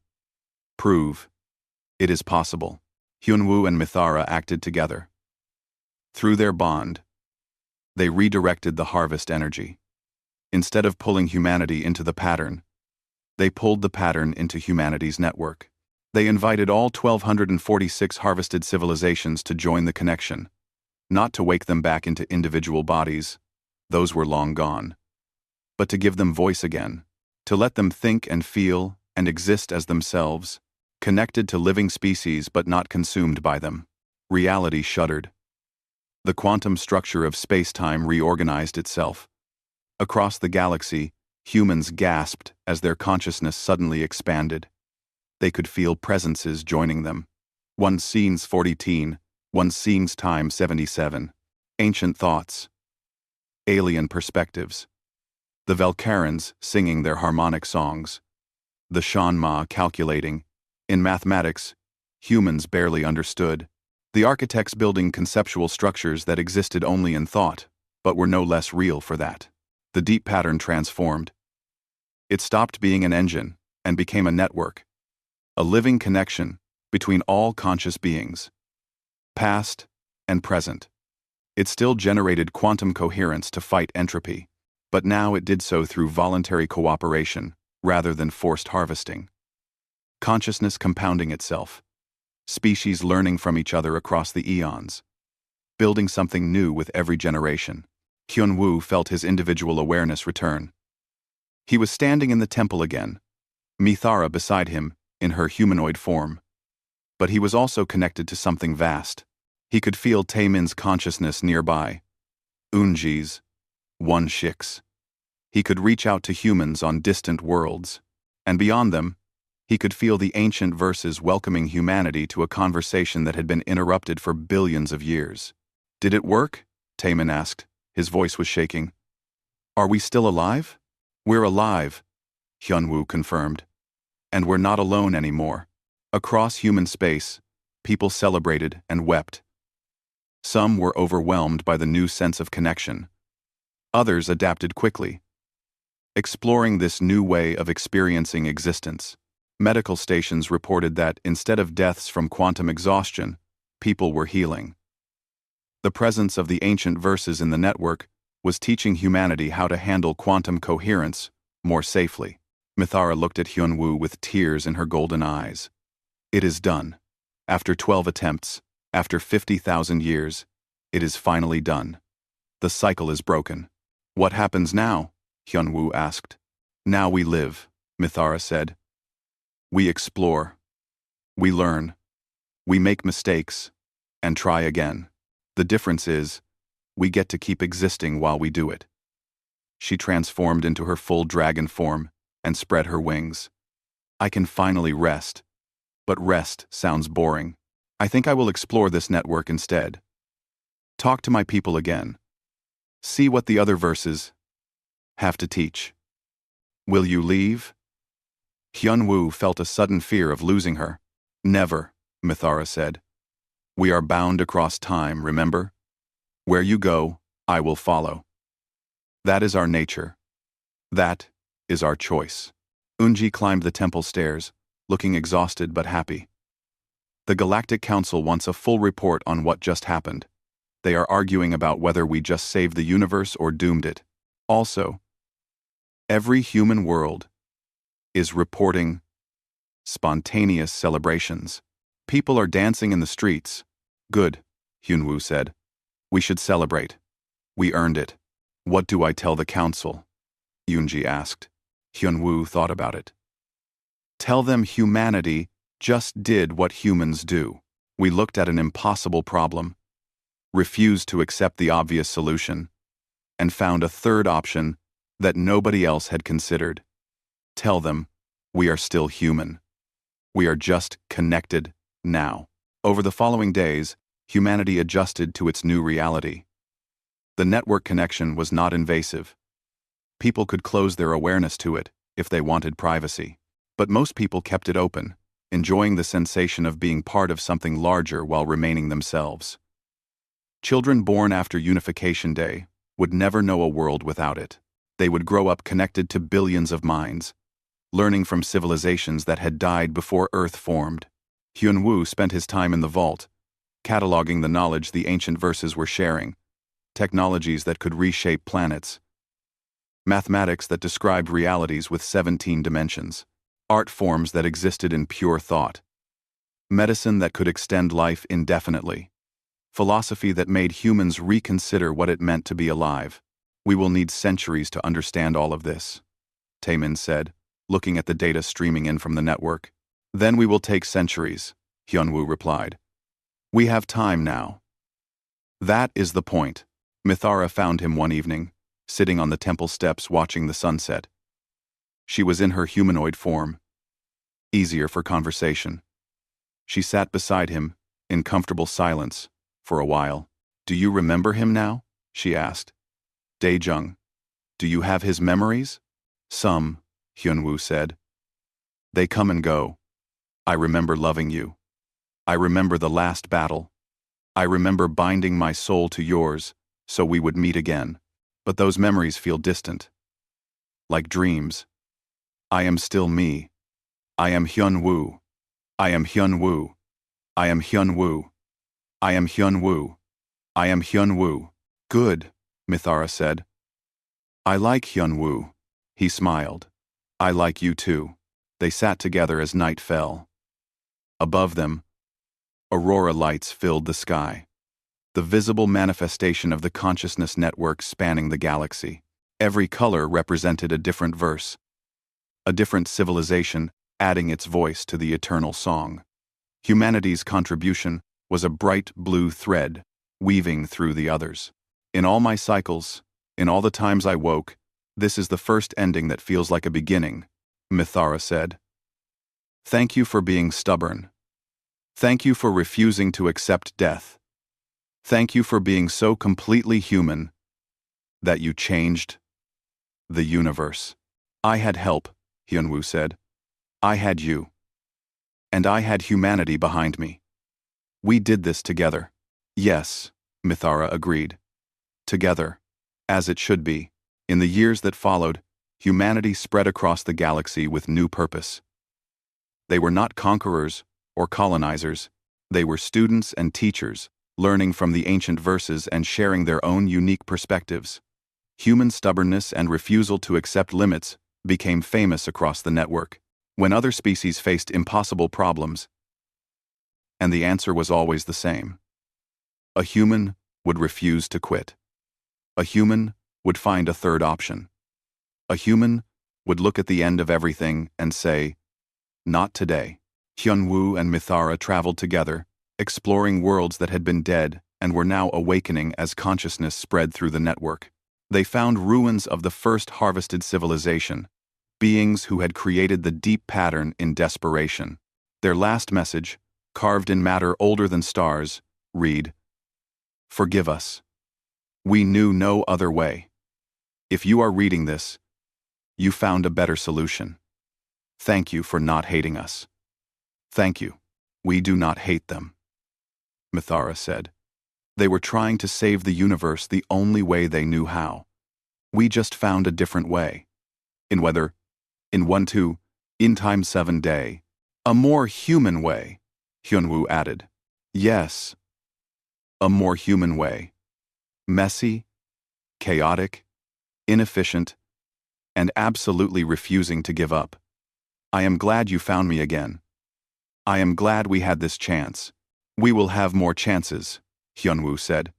Prove. It is possible. Hyunwoo and Mithara acted together. Through their bond, they redirected the harvest energy. Instead of pulling humanity into the pattern, they pulled the pattern into humanity's network. They invited all 1246 harvested civilizations to join the connection, not to wake them back into individual bodies, those were long gone, but to give them voice again, to let them think and feel and exist as themselves, connected to living species but not consumed by them. Reality shuddered. The quantum structure of space-time reorganized itself. Across the galaxy, humans gasped as their consciousness suddenly expanded. They could feel presences joining them. One seems 40, one seems time 77. Ancient thoughts. Alien perspectives. The Velkarans singing their harmonic songs. The Shanma calculating. In mathematics, humans barely understood. The architects building conceptual structures that existed only in thought, but were no less real for that. The deep pattern transformed. It stopped being an engine and became a network. A living connection between all conscious beings, past and present. It still generated quantum coherence to fight entropy, but now it did so through voluntary cooperation rather than forced harvesting. Consciousness compounding itself, species learning from each other across the eons, building something new with every generation. Hyunwoo felt his individual awareness return. He was standing in the temple again, Mithara beside him, in her humanoid form. But he was also connected to something vast. He could feel Taemin's consciousness nearby. Unji's. One-Shik's. He could reach out to humans on distant worlds. And beyond them, he could feel the ancient verses welcoming humanity to a conversation that had been interrupted for billions of years. Did it work? Taemin asked. His voice was shaking. Are we still alive? We're alive, Hyunwoo confirmed. And we're not alone anymore. Across human space, people celebrated and wept. Some were overwhelmed by the new sense of connection. Others adapted quickly, exploring this new way of experiencing existence. Medical stations reported that instead of deaths from quantum exhaustion, people were healing. The presence of the ancient verses in the network was teaching humanity how to handle quantum coherence more safely. Mithara looked at Hyunwoo with tears in her golden eyes. It is done. After 12 attempts, after 50,000 years, it is finally done. The cycle is broken. What happens now? Hyunwoo asked. Now we live, Mithara said. We explore. We learn. We make mistakes. And try again. The difference is, we get to keep existing while we do it. She transformed into her full dragon form and spread her wings. I can finally rest. But rest sounds boring. I think I will explore this network instead. Talk to my people again. See what the other verses have to teach. Will you leave? Hyunwoo felt a sudden fear of losing her. Never, Mithara said. We are bound across time, remember? Where you go, I will follow. That is our nature. That is our choice. Unji climbed the temple stairs, looking exhausted but happy. The Galactic Council wants a full report on what just happened. They are arguing about whether we just saved the universe or doomed it. Also, every human world is reporting spontaneous celebrations. People are dancing in the streets. Good, Hyunwoo said. We should celebrate. We earned it. What do I tell the council? Yoonji asked. Hyunwoo thought about it. Tell them humanity just did what humans do. We looked at an impossible problem. refused to accept the obvious solution, and found a third option that nobody else had considered. Tell them, we are still human. We are just connected now. Over the following days, humanity adjusted to its new reality. The network connection was not invasive. People could close their awareness to it if they wanted privacy. But most people kept it open, enjoying the sensation of being part of something larger while remaining themselves. Children born after Unification Day would never know a world without it. They would grow up connected to billions of minds, learning from civilizations that had died before Earth formed. Hyun-woo spent his time in the vault, cataloging the knowledge the ancient verses were sharing, technologies that could reshape planets, mathematics that described realities with 17 dimensions, art forms that existed in pure thought, medicine that could extend life indefinitely, philosophy that made humans reconsider what it meant to be alive. We will need centuries to understand all of this, Taemin said, looking at the data streaming in from the network. Then we will take centuries, Hyun-woo replied. We have time now. That is the point. Mithara found him one evening, sitting on the temple steps watching the sunset. She was in her humanoid form, easier for conversation. She sat beside him, in comfortable silence, for a while. Do you remember him now? She asked. Daejung. Do you have his memories? Some, Hyun-woo said. They come and go. I remember loving you. I remember the last battle. I remember binding my soul to yours, so we would meet again. But those memories feel distant. Like dreams. I am still me. I am Hyun-woo. I am Hyun-woo. I am Hyun-woo. I am Hyun-woo. I am Hyun-woo. Good, Mithara said. I like Hyun-woo. He smiled. I like you too. They sat together as night fell. Above them, aurora lights filled the sky, the visible manifestation of the consciousness network spanning the galaxy. Every color represented a different verse, a different civilization adding its voice to the eternal song. Humanity's contribution was a bright blue thread weaving through the others. In all my cycles, in all the times I woke, this is the first ending that feels like a beginning, Mithara said. Thank you for being stubborn. Thank you for refusing to accept death. Thank you for being so completely human that you changed the universe. I had help, Hyun-woo said. I had you. And I had humanity behind me. We did this together. Yes, Mithara agreed. Together, as it should be. In the years that followed, humanity spread across the galaxy with new purpose. They were not conquerors or colonizers. They were students and teachers, learning from the ancient verses and sharing their own unique perspectives. Human stubbornness and refusal to accept limits became famous across the network. When other species faced impossible problems, and the answer was always the same. A human would refuse to quit. A human would find a third option. A human would look at the end of everything and say, not today. Hyun-woo and Mithara traveled together, exploring worlds that had been dead and were now awakening as consciousness spread through the network. They found ruins of the first harvested civilization, beings who had created the deep pattern in desperation. Their last message, carved in matter older than stars, read, Forgive us. We knew no other way. If you are reading this, you found a better solution. Thank you for not hating us. Thank you. We do not hate them. Mithara said. They were trying to save the universe the only way they knew how. We just found a different way. In 1-2, in time 7 day. A more human way, Hyun-woo added. Yes. A more human way. Messy, chaotic, inefficient, and absolutely refusing to give up. I am glad you found me again. I am glad we had this chance. We will have more chances, Hyun-woo said.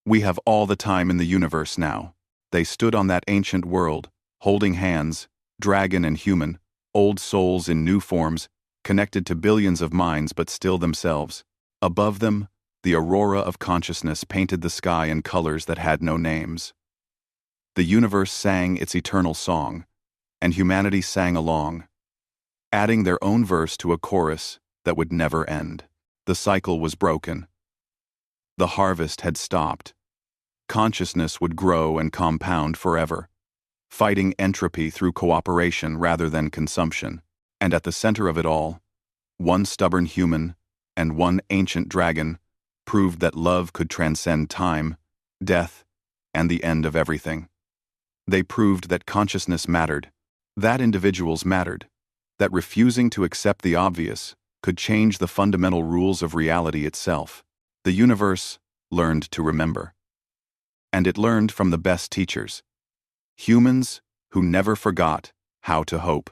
We have all the time in the universe now. They stood on that ancient world, holding hands, dragon and human, old souls in new forms, connected to billions of minds but still themselves. Above them, The aurora of consciousness painted the sky in colors that had no names. The universe sang its eternal song, and humanity sang along, adding their own verse to a chorus that would never end. The cycle was broken. The harvest had stopped. Consciousness would grow and compound forever, fighting entropy through cooperation rather than consumption. And at the center of it all, one stubborn human and one ancient dragon proved that love could transcend time, death, and the end of everything. They proved that consciousness mattered, that individuals mattered, that refusing to accept the obvious could change the fundamental rules of reality itself. The universe learned to remember. And it learned from the best teachers, humans who never forgot how to hope.